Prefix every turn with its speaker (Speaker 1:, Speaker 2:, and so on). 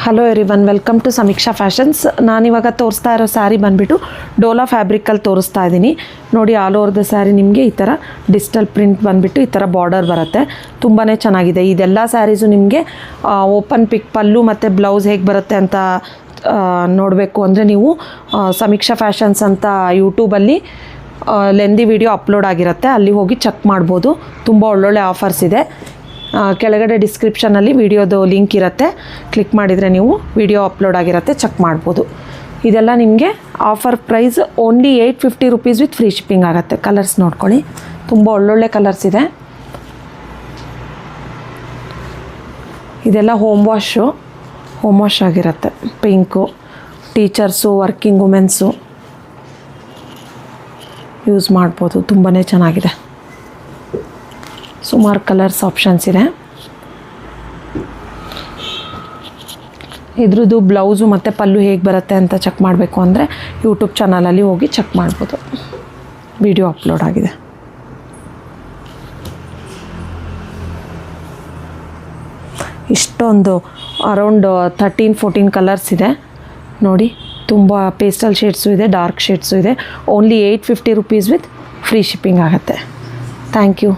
Speaker 1: Hello everyone, welcome to ಸಮೀಕ್ಷಾ fashions. ನಾನಿವಾಗ ತೋರಿಸ್ತಾ ಇರೋ ಸ್ಯಾರಿ ಬಂದುಬಿಟ್ಟು ಡೋಲಾ ಫ್ಯಾಬ್ರಿಕಲ್ಲಿ ತೋರಿಸ್ತಾ ಇದ್ದೀನಿ. ನೋಡಿ, ಆಲ್ ಓವರ್ ದ ಸ್ಯಾರಿ ನಿಮಗೆ ಈ ಥರ ಡಿಜಿಟಲ್ ಪ್ರಿಂಟ್ ಬಂದುಬಿಟ್ಟು ಈ ಥರ ಬಾರ್ಡರ್ ಬರುತ್ತೆ. ತುಂಬಾ ಚೆನ್ನಾಗಿದೆ. ಇದೆಲ್ಲ ಸ್ಯಾರೀಸು ನಿಮಗೆ ಓಪನ್ ಪಿಕ್ ಪಲ್ಲು ಮತ್ತು ಬ್ಲೌಸ್ ಹೇಗೆ ಬರುತ್ತೆ ಅಂತ ನೋಡಬೇಕು ಅಂದರೆ ನೀವು ಸಮೀಕ್ಷಾ ಫ್ಯಾಷನ್ಸ್ ಅಂತ ಯೂಟ್ಯೂಬಲ್ಲಿ ಲೆಂದಿ ವಿಡಿಯೋ ಅಪ್ಲೋಡ್ ಆಗಿರುತ್ತೆ, ಅಲ್ಲಿ ಹೋಗಿ ಚೆಕ್ ಮಾಡ್ಬೋದು. ತುಂಬ ಒಳ್ಳೊಳ್ಳೆ ಆಫರ್ಸ್ ಇದೆ. ಕೆಳಗಡೆ ಡಿಸ್ಕ್ರಿಪ್ಷನಲ್ಲಿ ವಿಡಿಯೋದು ಲಿಂಕ್ ಇರುತ್ತೆ, ಕ್ಲಿಕ್ ಮಾಡಿದರೆ ನೀವು ವಿಡಿಯೋ ಅಪ್ಲೋಡ್ ಆಗಿರುತ್ತೆ, ಚೆಕ್ ಮಾಡ್ಬೋದು. ಇದೆಲ್ಲ ನಿಮಗೆ offer price only 850 rupees with free shipping ಆಗುತ್ತೆ. ಕಲರ್ಸ್ ನೋಡ್ಕೊಳ್ಳಿ, ತುಂಬ ಒಳ್ಳೊಳ್ಳೆ ಕಲರ್ಸ್ ಇದೆ. ಇದೆಲ್ಲ ಹೋಮ್ ವಾಶ್ ಆಗಿರುತ್ತೆ. Pink, teachers, working womens use ಮಾಡ್ಬೋದು. ತುಂಬಾ ಚೆನ್ನಾಗಿದೆ. ಸುಮಾರು ಕಲರ್ಸ್ ಆಪ್ಷನ್ಸ್ ಇದೆ. ಇದ್ರದ್ದು ಬ್ಲೌಸು ಮತ್ತು ಪಲ್ಲು ಹೇಗೆ ಬರುತ್ತೆ ಅಂತ ಚೆಕ್ ಮಾಡಬೇಕು ಅಂದರೆ ಯೂಟ್ಯೂಬ್ ಚಾನಲಲ್ಲಿ ಹೋಗಿ ಚೆಕ್ ಮಾಡ್ಬೋದು, ವಿಡಿಯೋ ಅಪ್ಲೋಡ್ ಆಗಿದೆ. ಇಷ್ಟೊಂದು ಅರೌಂಡ್ 13-14 ಕಲರ್ಸ್ ಇದೆ ನೋಡಿ. ತುಂಬ ಪೇಸ್ಟಲ್ ಶೇಡ್ಸು ಇದೆ, ಡಾರ್ಕ್ ಶೇಡ್ಸು ಇದೆ. Only 850 rupees with free shipping ಆಗುತ್ತೆ. Thank you.